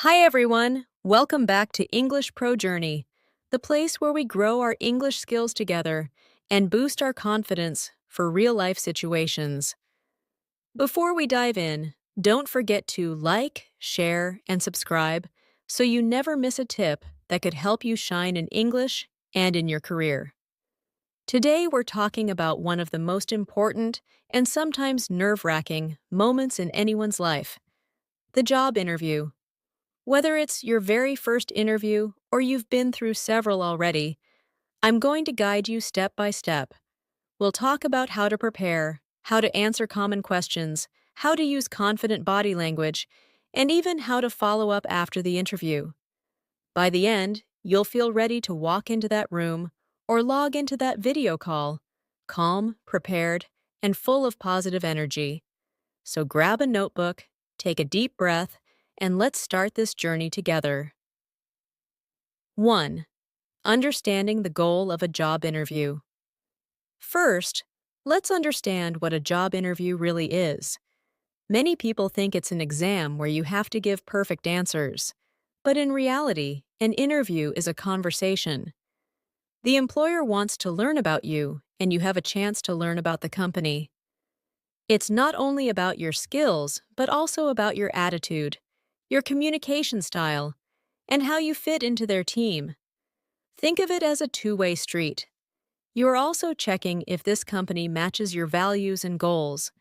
Hi everyone! Welcome back to English Pro Journey, the place where we grow our English skills together and boost our confidence for real-life situations. Before we dive in, don't forget to like, share, and subscribe so you never miss a tip that could help you shine in English and in your career. Today we're talking about one of the most important and sometimes nerve-wracking moments in anyone's life, the job interview. Whether it's your very first interview or you've been through several already, I'm going to guide you step by step. We'll talk about how to prepare, how to answer common questions, how to use confident body language, and even how to follow up after the interview. By the end, you'll feel ready to walk into that room or log into that video call, calm, prepared, and full of positive energy. So grab a notebook, take a deep breath, and let's start this journey together. 1. Understanding the goal of a job interview. First, let's understand what a job interview really is. Many people think it's an exam where you have to give perfect answers. But in reality, an interview is a conversation. The employer wants to learn about you, and you have a chance to learn about the company. It's not only about your skills, but also about your attitude, your communication style, and how you fit into their team. Think of it as a two-way street. You are also checking if this company matches your values and goals.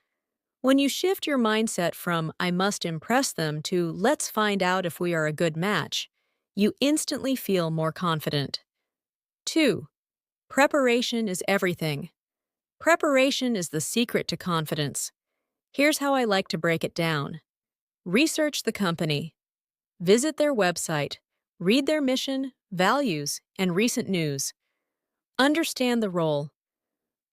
When you shift your mindset from "I must impress them" to "let's find out if we are a good match," you instantly feel more confident. 2. Preparation is everything. Preparation is the secret to confidence. Here's how I like to break it down. Research the company. Visit their website. Read their mission, values, and recent news. Understand the role.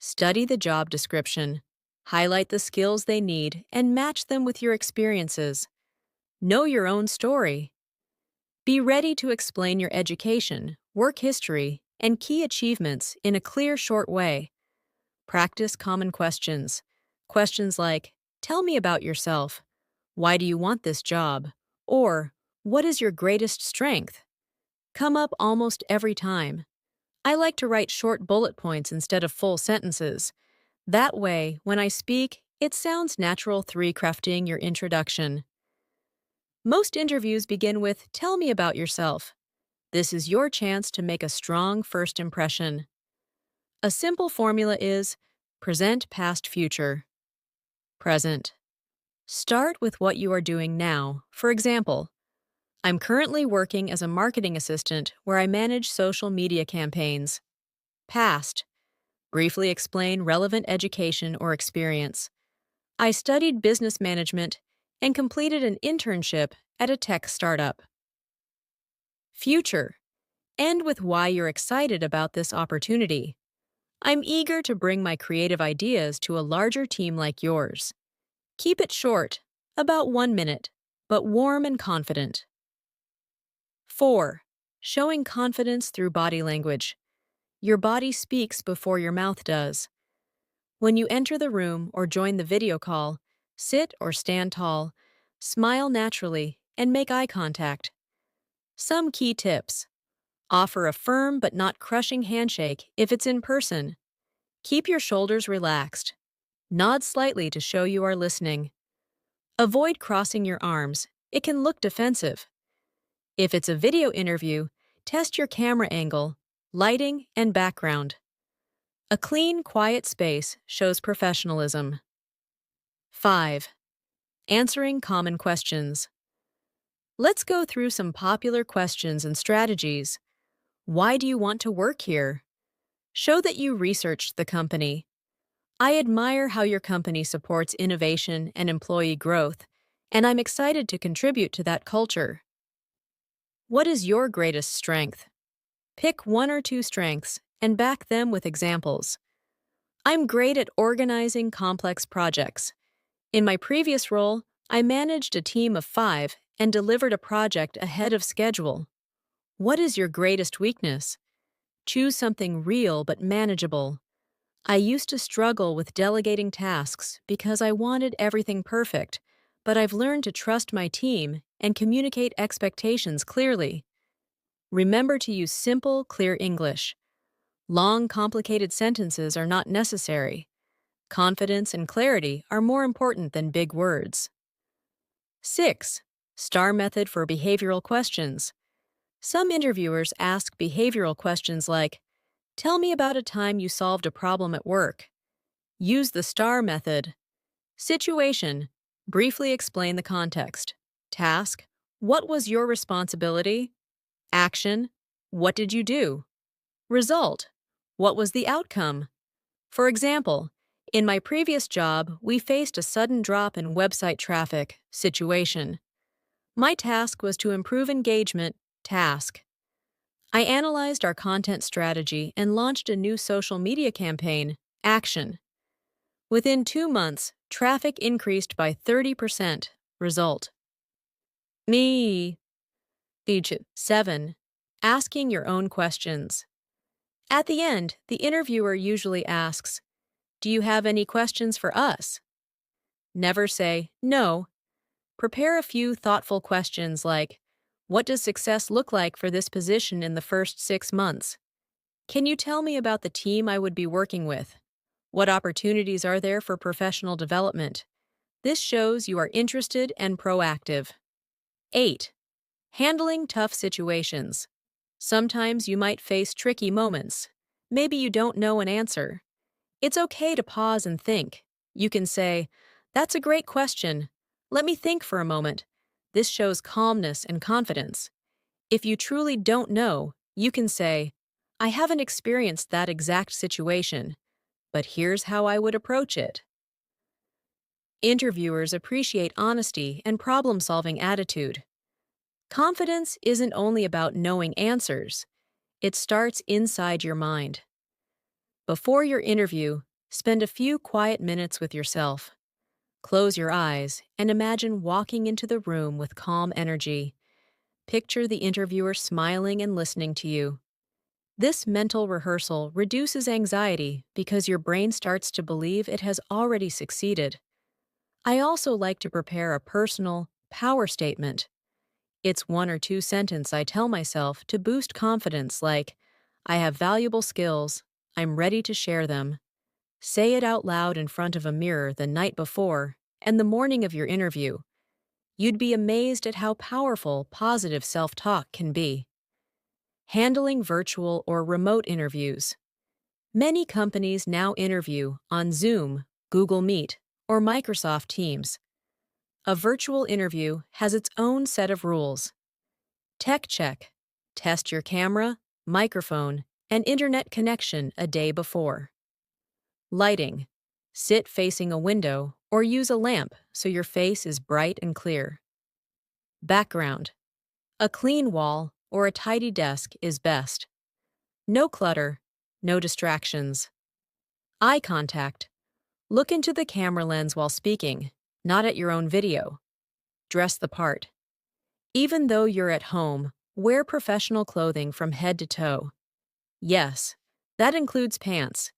Study the job description. Highlight the skills they need and match them with your experiences. Know your own story. Be ready to explain your education, work history, and key achievements in a clear, short way. Practice common questions. Questions like, "Tell me about yourself," "Why do you want this job?" or "What is your greatest strength?" Come up almost every time. I like to write short bullet points instead of full sentences. That way, when I speak, it sounds natural crafting your introduction. Most interviews begin with "Tell me about yourself." This is your chance to make a strong first impression. A simple formula is present, past, future. Present. Start with what you are doing now. For example, I'm currently working as a marketing assistant where I manage social media campaigns. Past. Briefly explain relevant education or experience. I studied business management and completed an internship at a tech startup. Future. End with why you're excited about this opportunity. I'm eager to bring my creative ideas to a larger team like yours. Keep it short, about 1 minute, but warm and confident. 4. Showing confidence through body language. Your body speaks before your mouth does. When you enter the room or join the video call, sit or stand tall, smile naturally, and make eye contact. Some key tips. Offer a firm but not crushing handshake if it's in person. Keep your shoulders relaxed. Nod slightly to show you are listening. Avoid crossing your arms. It can look defensive. If it's a video interview, test your camera angle, lighting, and background. A clean, quiet space shows professionalism. 5. Answering common questions. Let's go through some popular questions and strategies. Why do you want to work here? Show that you researched the company. I admire how your company supports innovation and employee growth, and I'm excited to contribute to that culture. What is your greatest strength? Pick 1 or 2 strengths and back them with examples. I'm great at organizing complex projects. In my previous role, I managed a team of 5 and delivered a project ahead of schedule. What is your greatest weakness? Choose something real but manageable. I used to struggle with delegating tasks because I wanted everything perfect, but I've learned to trust my team and communicate expectations clearly. Remember to use simple, clear English. Long, complicated sentences are not necessary. Confidence and clarity are more important than big words. 6. STAR method for behavioral questions. Some interviewers ask behavioral questions like, "Tell me about a time you solved a problem at work." Use the STAR method. Situation. Briefly explain the context. Task. What was your responsibility? Action. What did you do? Result. What was the outcome? For example, in my previous job, we faced a sudden drop in website traffic. Situation. My task was to improve engagement. Task. I analyzed our content strategy and launched a new social media campaign. Action. Within 2 months, traffic increased by 30%. Result. Me. Page 7. Asking your own questions. At the end, the interviewer usually asks, "Do you have any questions for us?" Never say, "No." Prepare a few thoughtful questions like, "What does success look like for this position in the first 6 months? Can you tell me about the team I would be working with? What opportunities are there for professional development?" This shows you are interested and proactive. 8. Handling tough situations. Sometimes you might face tricky moments. Maybe you don't know an answer. It's okay to pause and think. You can say, "That's a great question. Let me think for a moment." This shows calmness and confidence. If you truly don't know, you can say, "I haven't experienced that exact situation, but here's how I would approach it." Interviewers appreciate honesty and problem-solving attitude. Confidence isn't only about knowing answers. It starts inside your mind. Before your interview, spend a few quiet minutes with yourself. Close your eyes and imagine walking into the room with calm energy. Picture the interviewer smiling and listening to you. This mental rehearsal reduces anxiety because your brain starts to believe it has already succeeded. I also like to prepare a personal, power statement. It's 1 or 2 sentences I tell myself to boost confidence, like, "I have valuable skills. I'm ready to share them." Say it out loud in front of a mirror the night before and the morning of your interview. You'd be amazed at how powerful positive self-talk can be. Handling virtual or remote interviews. Many companies now interview on Zoom, Google Meet, or Microsoft Teams. A virtual interview has its own set of rules. Tech check. Test your camera, microphone, and internet connection a day before. Lighting. Sit facing a window or use a lamp so your face is bright and clear. Background. A clean wall or a tidy desk is best. No clutter, no distractions. Eye contact. Look into the camera lens while speaking, not at your own video. Dress the part. Even though you're at home, wear professional clothing from head to toe. Yes, that includes pants.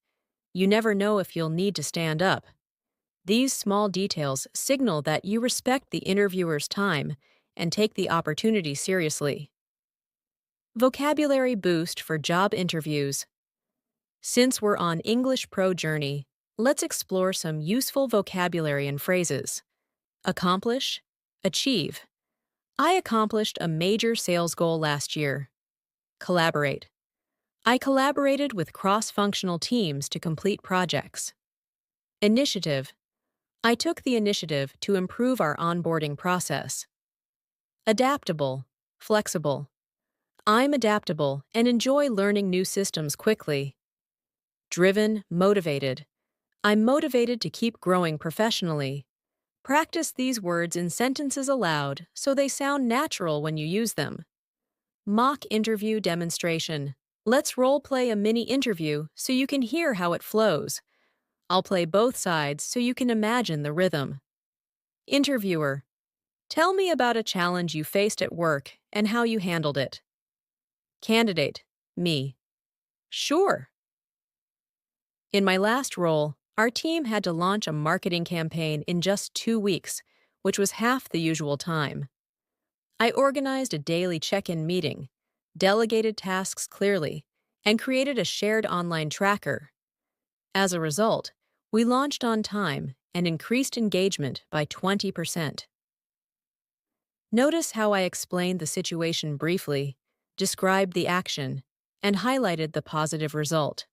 You never know if you'll need to stand up. These small details signal that you respect the interviewer's time and take the opportunity seriously. Vocabulary boost for job interviews. Since we're on English Pro journey, let's explore some useful vocabulary and phrases. Accomplish, achieve. I accomplished a major sales goal last year. Collaborate. I collaborated with cross-functional teams to complete projects. Initiative. I took the initiative to improve our onboarding process. Adaptable, flexible. I'm adaptable and enjoy learning new systems quickly. Driven, motivated. I'm motivated to keep growing professionally. Practice these words in sentences aloud so they sound natural when you use them. Mock interview demonstration. Let's role-play a mini interview so you can hear how it flows. I'll play both sides so you can imagine the rhythm. Interviewer. Tell me about a challenge you faced at work and how you handled it. Candidate. Me. Sure. In my last role, our team had to launch a marketing campaign in just 2 weeks, which was half the usual time. I organized a daily check-in meeting, delegated tasks clearly, and created a shared online tracker. As a result, we launched on time and increased engagement by 20%. Notice how I explained the situation briefly, described the action, and highlighted the positive result.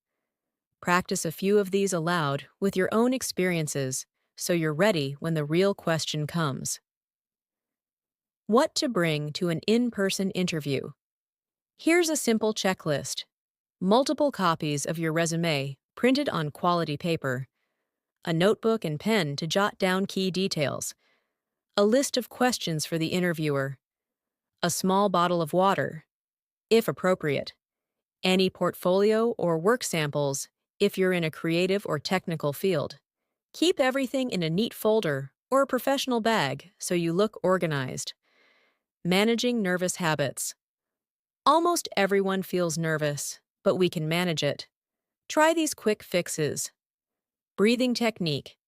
Practice a few of these aloud with your own experiences so you're ready when the real question comes. What to bring to an in-person interview? Here's a simple checklist. Multiple copies of your resume printed on quality paper, a notebook and pen to jot down key details, a list of questions for the interviewer, a small bottle of water, if appropriate, any portfolio or work samples if you're in a creative or technical field. Keep everything in a neat folder or a professional bag so you look organized. Managing nervous habits. Almost everyone feels nervous, but we can manage it. Try these quick fixes. Breathing technique.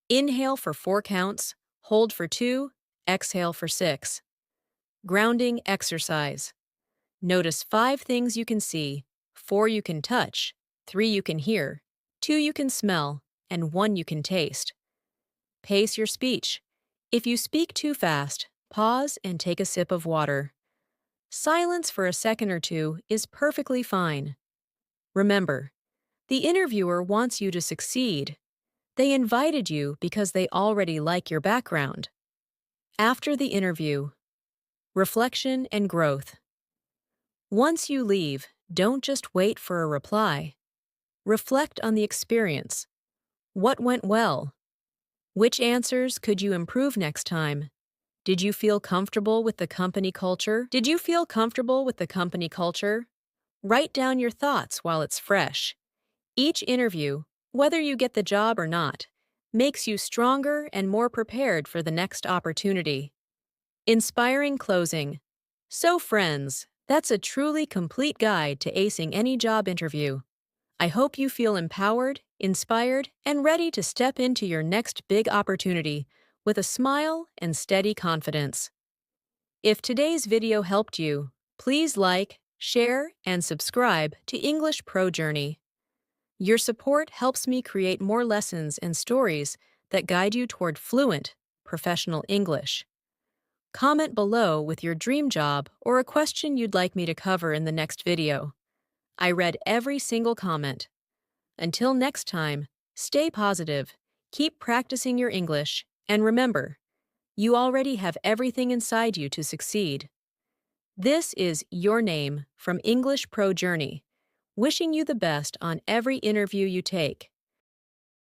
Inhale for 4 counts, hold for 2, exhale for 6. Grounding exercise. Notice 5 things you can see, 4 you can touch, 3 you can hear, 2 you can smell, and 1 you can taste. Pace your speech. If you speak too fast, pause and take a sip of water. Silence for a second or two is perfectly fine. Remember, the interviewer wants you to succeed. They invited you because they already like your background. After the interview, reflection and growth. Once you leave, don't just wait for a reply. Reflect on the experience. What went well? Which answers could you improve next time? Did you feel comfortable with the company culture? Write down your thoughts while it's fresh. Each interview, whether you get the job or not, makes you stronger and more prepared for the next opportunity. Inspiring closing. So friends, that's a truly complete guide to acing any job interview. I hope you feel empowered, inspired, and ready to step into your next big opportunity with a smile and steady confidence. If today's video helped you, please like, share, and subscribe to English Pro Journey. Your support helps me create more lessons and stories that guide you toward fluent, professional English. Comment below with your dream job or a question you'd like me to cover in the next video. I read every single comment. Until next time, stay positive, keep practicing your English, and remember, you already have everything inside you to succeed. This is Your Name from English Pro Journey, wishing you the best on every interview you take.